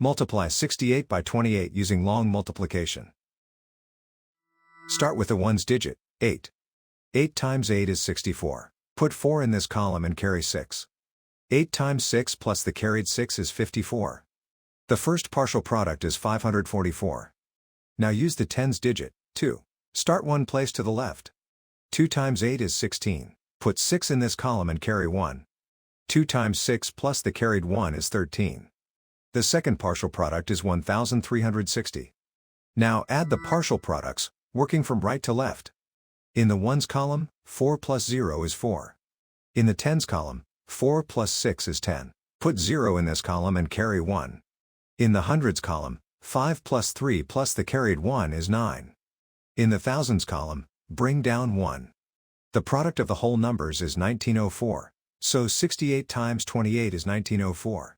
Multiply 68 by 28 using long multiplication. Start with the ones digit, 8. 8 times 8 is 64. Put 4 in this column and carry 6. 8 times 6 plus the carried 6 is 54. The first partial product is 544. Now use the tens digit, 2. Start one place to the left. 2 times 8 is 16. Put 6 in this column and carry 1. 2 times 6 plus the carried 1 is 13. The second partial product is 1360. Now add the partial products, working from right to left. In the ones column, 4 plus 0 is 4. In the tens column, 4 plus 6 is 10. Put 0 in this column and carry 1. In the hundreds column, 5 plus 3 plus the carried 1 is 9. In the thousands column, bring down 1. The product of the whole numbers is 1904, so 68 times 28 is 1904.